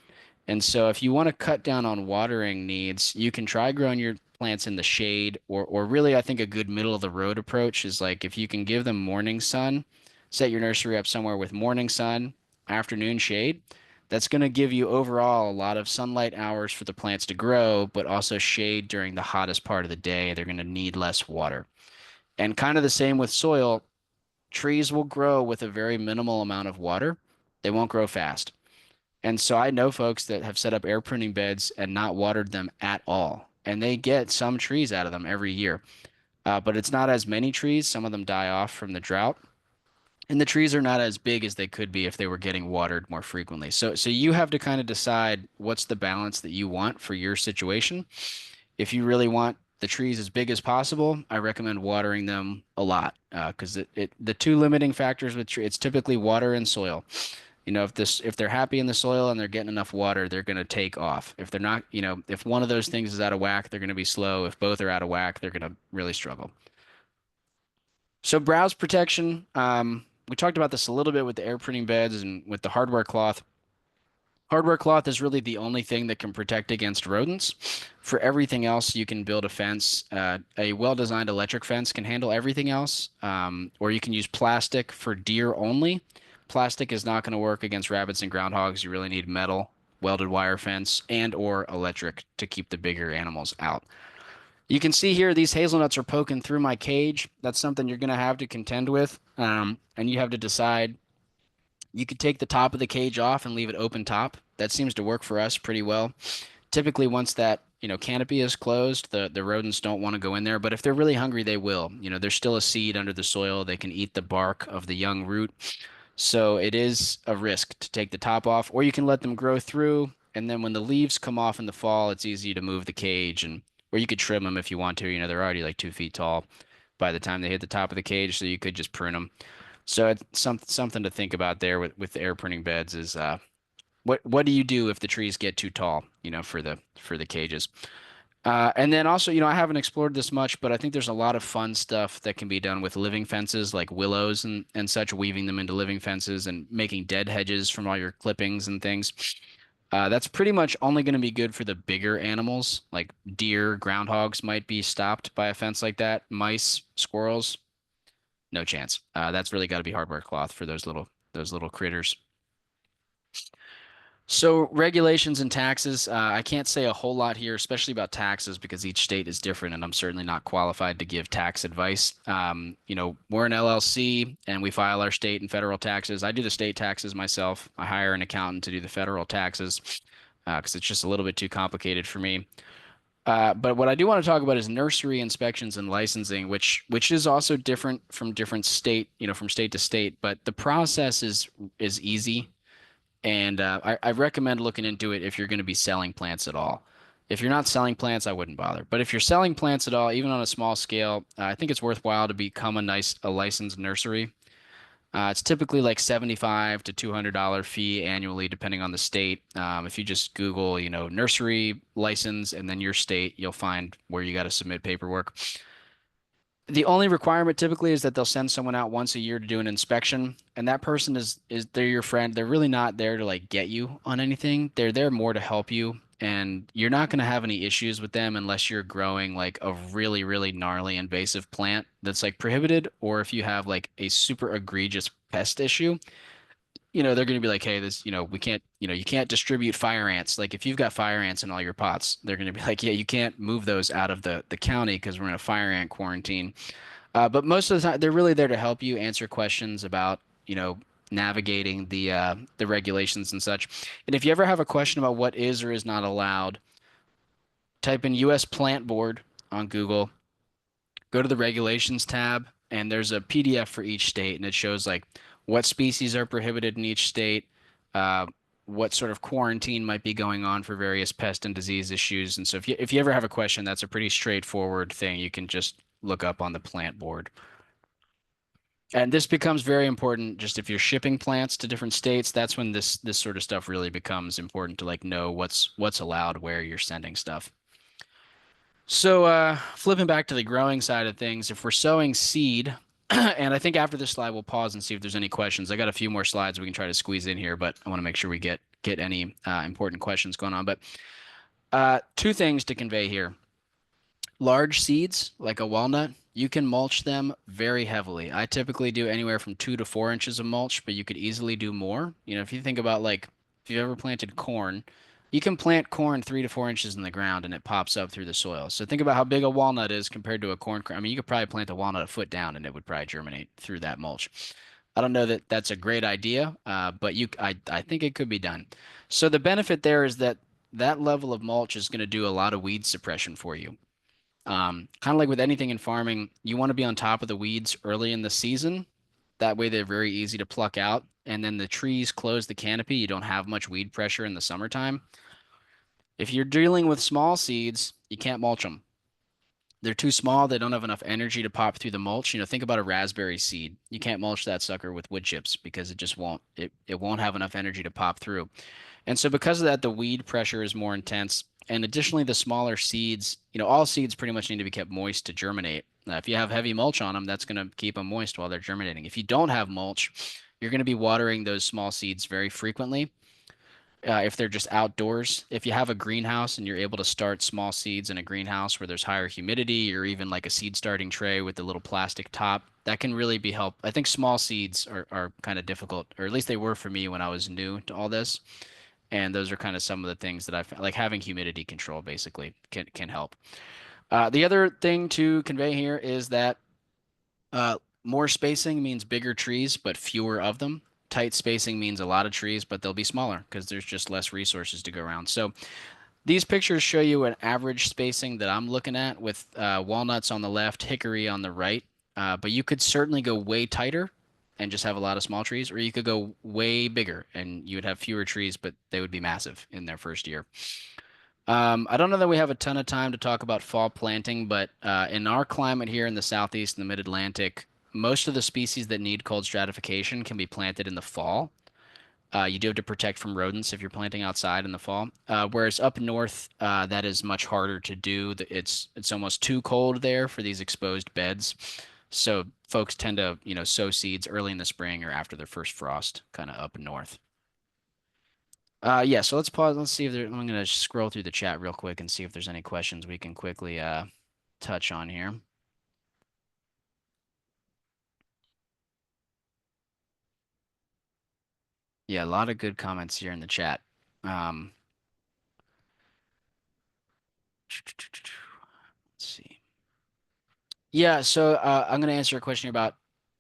And so if you want to cut down on watering needs, you can try growing your plants in the shade or really I think a good middle of the road approach is like if you can give them morning sun, set your nursery up somewhere with morning sun, afternoon shade. That's going to give you overall a lot of sunlight hours for the plants to grow, but also shade during the hottest part of the day. They're going to need less water. And kind of the same with soil, trees will grow with a very minimal amount of water. They won't grow fast. And so I know folks that have set up air pruning beds and not watered them at all. And they get some trees out of them every year. But it's not as many trees. Some of them die off from the drought. And the trees are not as big as they could be if they were getting watered more frequently. So you have to kind of decide what's the balance that you want for your situation. If you really want the trees as big as possible, I recommend watering them a lot because the two limiting factors with trees, it's typically water and soil. If they're happy in the soil and they're getting enough water, they're going to take off. If they're not, if one of those things is out of whack, they're going to be slow. If both are out of whack, they're going to really struggle. So browse protection, we talked about this a little bit with the air printing beds and with the hardware cloth. Hardware cloth is really the only thing that can protect against rodents. For everything else, you can build a fence. A well-designed electric fence can handle everything else, or you can use plastic for deer only. Plastic is not going to work against rabbits and groundhogs. You really need metal, welded wire fence, and or electric to keep the bigger animals out. You can see here these hazelnuts are poking through my cage. That's something you're going to have to contend with, and you have to decide. You could take the top of the cage off and leave it open top. That seems to work for us pretty well. Typically, once that, canopy is closed, the rodents don't want to go in there, but if they're really hungry, they will. There's still a seed under the soil. They can eat the bark of the young root. So it is a risk to take the top off, or you can let them grow through, and then when the leaves come off in the fall, it's easy to move the cage and or you could trim them if you want to. They're already like 2 feet tall by the time they hit the top of the cage, so you could just prune them. So it's something to think about there with the air pruning beds is what do you do if the trees get too tall, for the cages. And then also, I haven't explored this much, but I think there's a lot of fun stuff that can be done with living fences like willows and such, weaving them into living fences and making dead hedges from all your clippings and things. That's pretty much only going to be good for the bigger animals, like deer, groundhogs might be stopped by a fence like that. Mice, squirrels, no chance. That's really got to be hardware cloth for those little critters. So regulations and taxes, I can't say a whole lot here, especially about taxes because each state is different, and I'm certainly not qualified to give tax advice. We're an LLC and we file our state and federal taxes. I do the state taxes myself. I hire an accountant to do the federal taxes because it's just a little bit too complicated for me. But what I do want to talk about is nursery inspections and licensing, which is also different from different state, from state to state. But the process is easy. And I recommend looking into it if you're going to be selling plants at all. If you're not selling plants, I wouldn't bother. But if you're selling plants at all, even on a small scale, I think it's worthwhile to become a licensed nursery. It's typically like $75 to $200 fee annually, depending on the state. If you just Google, nursery license and then your state, you'll find where you got to submit paperwork. The only requirement typically is that they'll send someone out once a year to do an inspection, and that person is they're your friend. They're really not there to like get you on anything. They're there more to help you, and you're not going to have any issues with them unless you're growing like a really, really gnarly invasive plant that's like prohibited, or if you have like a super egregious pest issue. They're going to be like, hey, this, we can't, you can't distribute fire ants. Like if you've got fire ants in all your pots, they're going to be like, yeah, you can't move those out of the county because we're in a fire ant quarantine. But most of the time, they're really there to help you answer questions about, navigating the regulations and such. And if you ever have a question about what is or is not allowed, type in U.S. Plant Board on Google, go to the regulations tab, and there's a PDF for each state, and it shows like what species are prohibited in each state, uh, what sort of quarantine might be going on for various pest and disease issues. And so if you ever have a question, that's a pretty straightforward thing you can just look up on the plant board. And this becomes very important just if you're shipping plants to different states, that's when this sort of stuff really becomes important to like know what's allowed where you're sending stuff. So flipping back to the growing side of things, if we're sowing seed, and I think after this slide we'll pause and see if there's any questions. I got a few more slides we can try to squeeze in here, but I want to make sure we get any important questions going on. But two things to convey here. Large seeds, like a walnut, you can mulch them very heavily. I typically do anywhere from 2 to 4 inches of mulch, but you could easily do more. If you think about like if you've ever planted corn, you can plant corn 3 to 4 inches in the ground and it pops up through the soil. So think about how big a walnut is compared to a corn. I mean, you could probably plant a walnut a foot down and it would probably germinate through that mulch. I don't know that that's a great idea, but I think it could be done. So the benefit there is that that level of mulch is going to do a lot of weed suppression for you. Kind of like with anything in farming, you want to be on top of the weeds early in the season. That way they're very easy to pluck out. And then the trees close the canopy. You don't have much weed pressure in the summertime. If you're dealing with small seeds, you can't mulch them. They're too small. They don't have enough energy to pop through the mulch. Think about a raspberry seed. You can't mulch that sucker with wood chips because it just won't have enough energy to pop through. And so because of that, the weed pressure is more intense. And additionally, the smaller seeds, all seeds pretty much need to be kept moist to germinate. If you have heavy mulch on them, that's going to keep them moist while they're germinating. If you don't have mulch, you're going to be watering those small seeds very frequently. If they're just outdoors, if you have a greenhouse and you're able to start small seeds in a greenhouse where there's higher humidity, or even like a seed starting tray with a little plastic top, that can really be help. I think small seeds are kind of difficult, or at least they were for me when I was new to all this. And those are kind of some of the things that I found, like having humidity control basically can help. The other thing to convey here is that uh, more spacing means bigger trees, but fewer of them. Tight spacing means a lot of trees, but they'll be smaller because there's just less resources to go around. So these pictures show you an average spacing that I'm looking at with walnuts on the left, hickory on the right. But you could certainly go way tighter and just have a lot of small trees, or you could go way bigger and you would have fewer trees, but they would be massive in their first year. I don't know that we have a ton of time to talk about fall planting, but in our climate here in the Southeast and the Mid-Atlantic, most of the species that need cold stratification can be planted in the fall. You do have to protect from rodents if you're planting outside in the fall. Whereas up north, that is much harder to do. It's almost too cold there for these exposed beds. So folks tend to, sow seeds early in the spring or after their first frost, kind of up north. Yeah, so let's pause. Let's see if there, I'm gonna scroll through the chat real quick and see if there's any questions we can quickly touch on here. Yeah, a lot of good comments here in the chat. Um, let's see. Yeah, so I'm going to answer a question about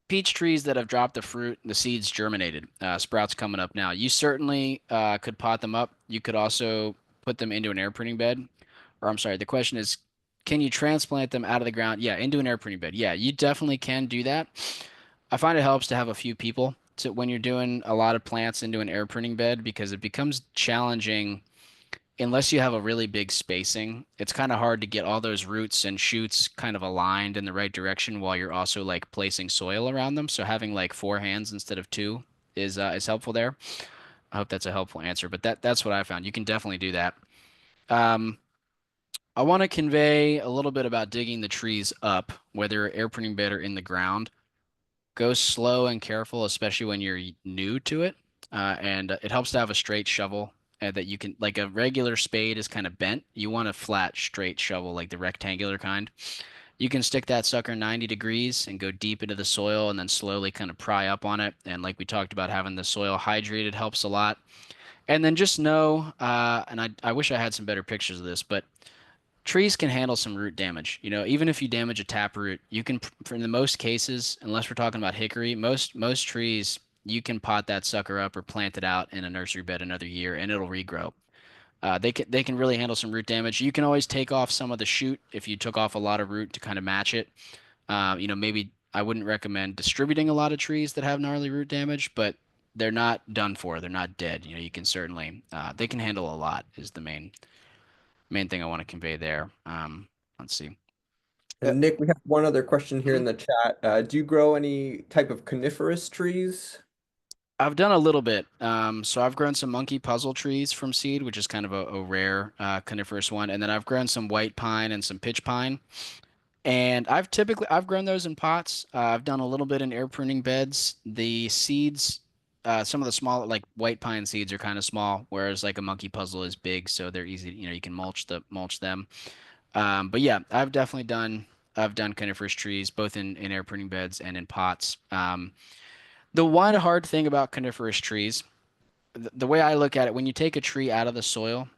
peach trees that have dropped the fruit, the seeds germinated, sprouts coming up now. You certainly could pot them up. You could also put them into an air pruning bed. Or I'm sorry, the question is, can you transplant them out of the ground? Yeah, into an air pruning bed. Yeah, you definitely can do that. I find it helps to have a few people to when you're doing a lot of plants into an air pruning bed because it becomes challenging unless you have a really big spacing. It's kind of hard to get all those roots and shoots kind of aligned in the right direction while you're also like placing soil around them. So having like four hands instead of two is helpful there. I hope that's a helpful answer, but that's what I found. You can definitely do that. Um, I want to convey a little bit about digging the trees up, whether air pruning bed or in the ground. Go slow and careful, especially when you're new to it. And it helps to have a straight shovel that you can, like a regular spade is kind of bent. You want a flat, straight shovel, like the rectangular kind. You can stick that sucker 90 degrees and go deep into the soil and then slowly kind of pry up on it. And like we talked about, having the soil hydrated helps a lot. And then just know, and I wish I had some better pictures of this, but trees can handle some root damage. Even if you damage a taproot, you can, for in the most cases, unless we're talking about hickory, most trees you can pot that sucker up or plant it out in a nursery bed another year and it'll regrow. They can really handle some root damage. You can always take off some of the shoot if you took off a lot of root to kind of match it. Maybe I wouldn't recommend distributing a lot of trees that have gnarly root damage, but they're not done for. They're not dead. You can certainly they can handle a lot is the main thing I want to convey there. Let's see. Uh, And Nick, we have one other question here mhm. in the chat. Do you grow any type of coniferous trees? I've done a little bit. So I've grown some monkey puzzle trees from seed, which is kind of a rare coniferous one, and then I've grown some white pine and some pitch pine. And I've grown those in pots. I've done a little bit in air pruning beds. The seeds, some of the small like white pine seeds are kind of small, whereas like a monkey puzzle is big, so they're easy. You can mulch them. But yeah, I've done coniferous trees both in air pruning beds and in pots. The one hard thing about coniferous trees, the way I look at it, when you take a tree out of the soil,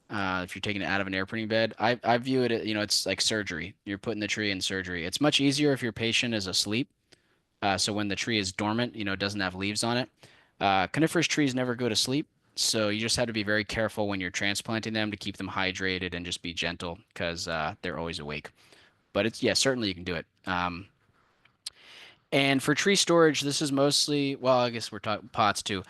if you're taking it out of an air pruning bed, I view it, it's like surgery. You're putting the tree in surgery. It's much easier if your patient is asleep. So when the tree is dormant, it doesn't have leaves on it. Coniferous trees never go to sleep. So you just have to be very careful when you're transplanting them to keep them hydrated and just be gentle because they're always awake. But yeah, certainly you can do it. And for tree storage, this is mostly, well, I guess we're talking pots too.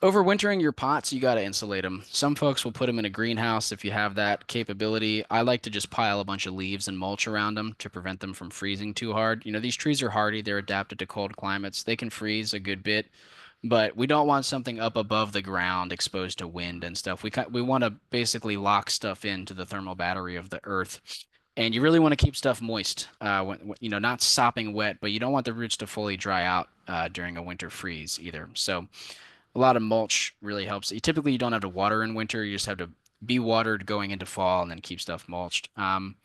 Overwintering your pots, you got to insulate them. Some folks will put them in a greenhouse if you have that capability. I like to just pile a bunch of leaves and mulch around them to prevent them from freezing too hard. These trees are hardy, they're adapted to cold climates. They can freeze a good bit. But we don't want something up above the ground exposed to wind and stuff. We want to basically lock stuff into the thermal battery of the earth. And you really want to keep stuff moist, not sopping wet, but you don't want the roots to fully dry out during a winter freeze either. So a lot of mulch really helps. You don't have to water in winter. You just have to be watered going into fall and then keep stuff mulched. And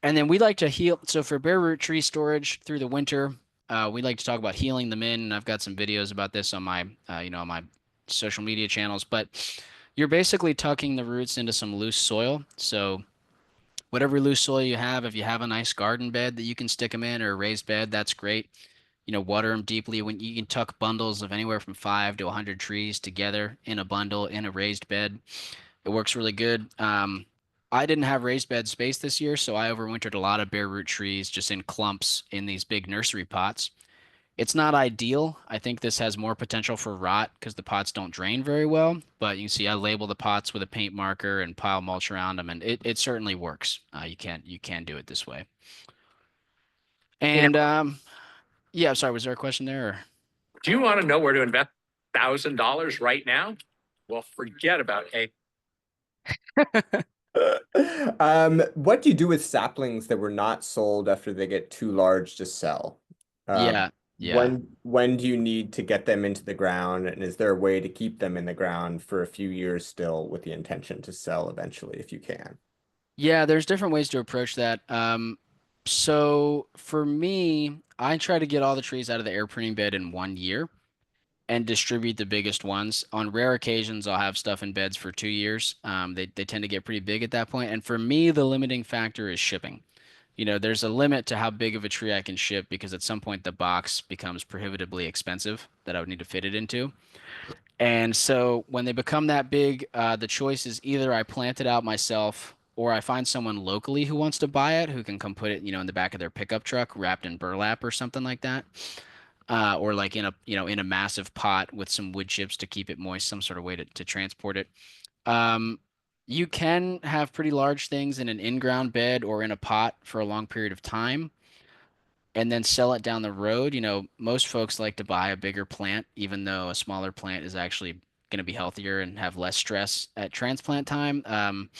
then we like to heal. So for bare root tree storage through the winter, we like to talk about healing them in. And I've got some videos about this on on my social media channels. But you're basically tucking the roots into some loose soil. So whatever loose soil you have, if you have a nice garden bed that you can stick them in or a raised bed, that's great. Water them deeply. When you can tuck bundles of anywhere from 5 to 100 trees together in a bundle in a raised bed, it works really good. I didn't have raised bed space this year, so I overwintered a lot of bare root trees just in clumps in these big nursery pots. It's not ideal. I think this has more potential for rot because the pots don't drain very well. But you can see I label the pots with a paint marker and pile mulch around them, and it certainly works. You can do it this way. You know, And yeah, sorry, was there a question there? Or? do you want to know where to invest $1,000 right now? Well, forget about a. What do you do with saplings that were not sold after they get too large to sell? Um, Yeah, yeah. when do you need to get them into the ground, and is there a way to keep them in the ground for a few years still with the intention to sell eventually if you can? Yeah, there's different ways to approach that. So for me, I try to get all the trees out of the air pruning bed in 1 year and distribute the biggest ones. On rare occasions, I'll have stuff in beds for 2 years. They tend to get pretty big at that point. And for me, the limiting factor is shipping. There's a limit to how big of a tree I can ship because at some point the box becomes prohibitively expensive that I would need to fit it into. And so when they become that big, the choice is either I plant it out myself or I find someone locally who wants to buy it, who can come put it, in the back of their pickup truck wrapped in burlap or something like that. Or like in a massive pot with some wood chips to keep it moist, some sort of way to transport it. Um, you can have pretty large things in an in-ground bed or in a pot for a long period of time and then sell it down the road. Most folks like to buy a bigger plant, even though a smaller plant is actually going to be healthier and have less stress at transplant time.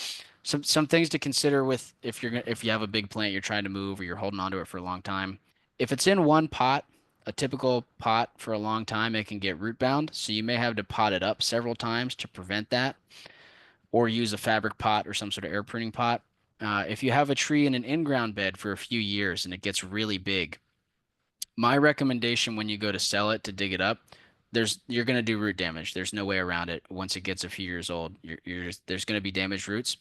Some things to consider with if you have a big plant you're trying to move or you're holding onto it for a long time. If it's in one pot, a typical pot for a long time, it can get root bound. So you may have to pot it up several times to prevent that, or use a fabric pot or some sort of air pruning pot. If you have a tree in an in-ground bed for a few years and it gets really big, my recommendation when you go to sell it to dig it up, you're going to do root damage. There's no way around it. Once it gets a few years old, there's going to be damaged roots.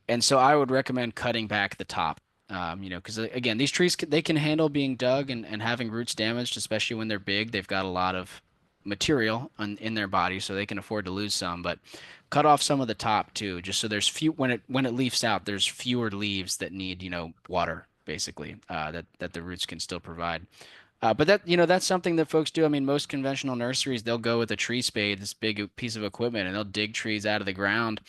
And so I would recommend cutting back the top. Because again, these trees they can handle being dug and having roots damaged, especially when they're big. They've got a lot of material in their body, so they can afford to lose some. But cut off some of the top too, just so there's few when it leaves out, there's fewer leaves that need water basically that the roots can still provide. But that's something that folks do. I mean, most conventional nurseries, they'll go with a tree spade, this big piece of equipment, and they'll dig trees out of the ground.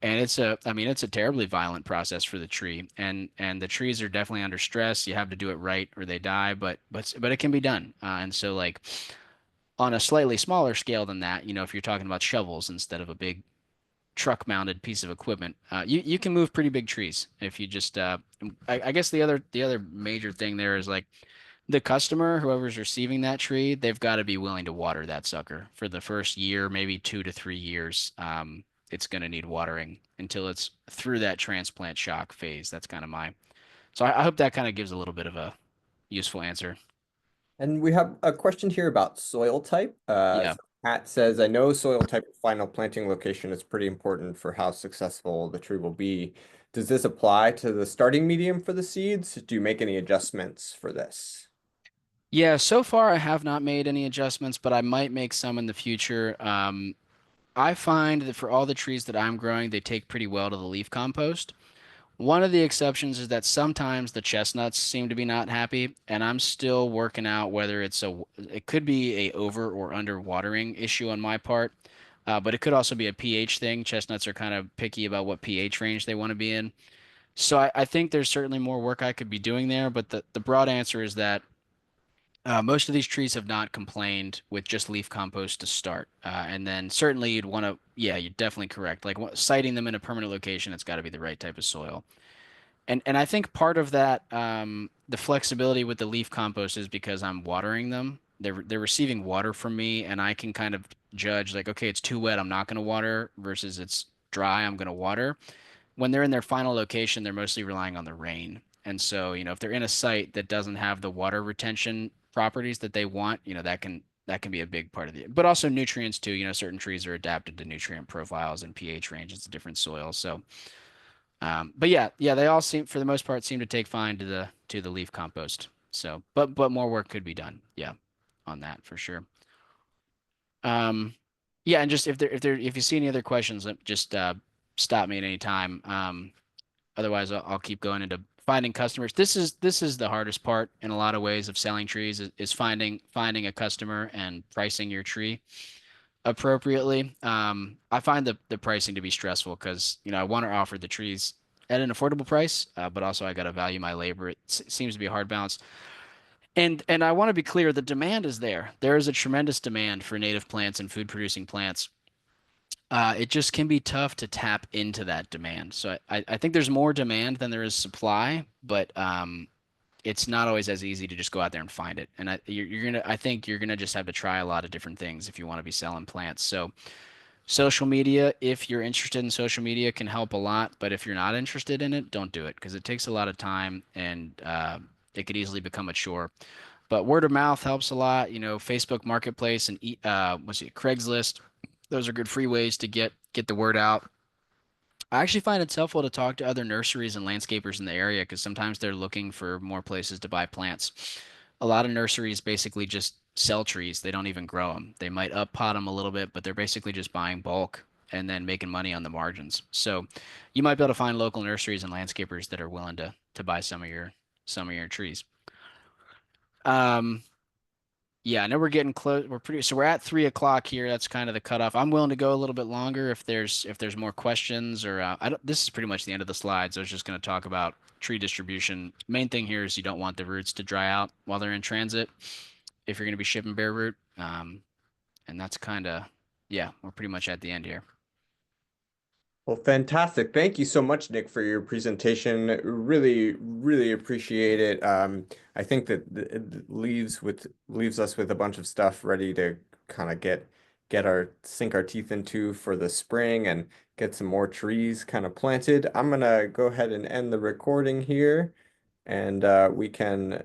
And I mean, it's a terribly violent process for the tree. And the trees are definitely under stress. You have to do it right or they die, but it can be done. And so like on a slightly smaller scale than that, if you're talking about shovels instead of a big truck mounted piece of equipment, you can move pretty big trees if you just I guess the other major thing there is like the customer, whoever's receiving that tree, they've got to be willing to water that sucker for the first year, maybe 2 to 3 years. It's going to need watering until it's through that transplant shock phase. That's kind of so I hope that kind of gives a little bit of a useful answer. And we have a question here about soil type. Yeah. So Pat says, I know soil type of final planting location is pretty important for how successful the tree will be. Does this apply to the starting medium for the seeds? Do you make any adjustments for this? Yeah, so far I have not made any adjustments, but I might make some in the future. I find that for all the trees that I'm growing, they take pretty well to the leaf compost. One of the exceptions is that sometimes the chestnuts seem to be not happy, and I'm still working out whether it could be a over or under watering issue on my part, but it could also be a pH thing. Chestnuts are kind of picky about what pH range they want to be in. So I think there's certainly more work I could be doing there, but the broad answer is that Most of these trees have not complained with just leaf compost to start. And then certainly you'd want to, yeah, you're definitely correct. Like siting them in a permanent location, it's got to be the right type of soil. And I think part of that, the flexibility with the leaf compost is because I'm watering them. They're receiving water from me, and I can kind of judge like, okay, it's too wet, I'm not going to water, versus it's dry, I'm going to water. When they're in their final location, they're mostly relying on the rain. And so, if they're in a site that doesn't have the water retention properties that they want, that can be a big part of it. But also nutrients too. Certain trees are adapted to nutrient profiles and pH ranges of different soils. So, but yeah, they all seem, for the most part, seem to take fine to the leaf compost. So, but more work could be done. Yeah, on that for sure. Yeah, and just if you see any other questions, just stop me at any time. Otherwise, I'll keep going into finding customers. This is the hardest part in a lot of ways of selling trees is finding a customer and pricing your tree appropriately. I find the pricing to be stressful because I want to offer the trees at an affordable price, but also I got to value my labor. It seems to be a hard balance. And I want to be clear, the demand is there. There is a tremendous demand for native plants and food producing plants. It just can be tough to tap into that demand. So I think there's more demand than there is supply, but it's not always as easy to just go out there and find it. And I think you're gonna just have to try a lot of different things if you want to be selling plants. So social media, if you're interested in social media, can help a lot. But if you're not interested in it, don't do it because it takes a lot of time and it could easily become a chore. But word of mouth helps a lot. Facebook Marketplace and Craigslist. Those are good free ways to get the word out. I actually find it's helpful to talk to other nurseries and landscapers in the area because sometimes they're looking for more places to buy plants. A lot of nurseries basically just sell trees. They don't even grow them. They might up pot them a little bit, but they're basically just buying bulk and then making money on the margins. So you might be able to find local nurseries and landscapers that are willing to buy some of your trees. Um, Yeah, I know we're getting close. We're at 3 o'clock here. That's kind of the cutoff. I'm willing to go a little bit longer if there's more questions or I don't. This is pretty much the end of the slides. I was just going to talk about tree distribution. Main thing here is you don't want the roots to dry out while they're in transit if you're going to be shipping bare root. And that's kind of, yeah, we're pretty much at the end here. Well, fantastic. Thank you so much, Nick, for your presentation. Really, really appreciate it. I think that it leaves us with a bunch of stuff ready to kind of sink our teeth into for the spring and get some more trees kind of planted. I'm gonna go ahead and end the recording here, and we can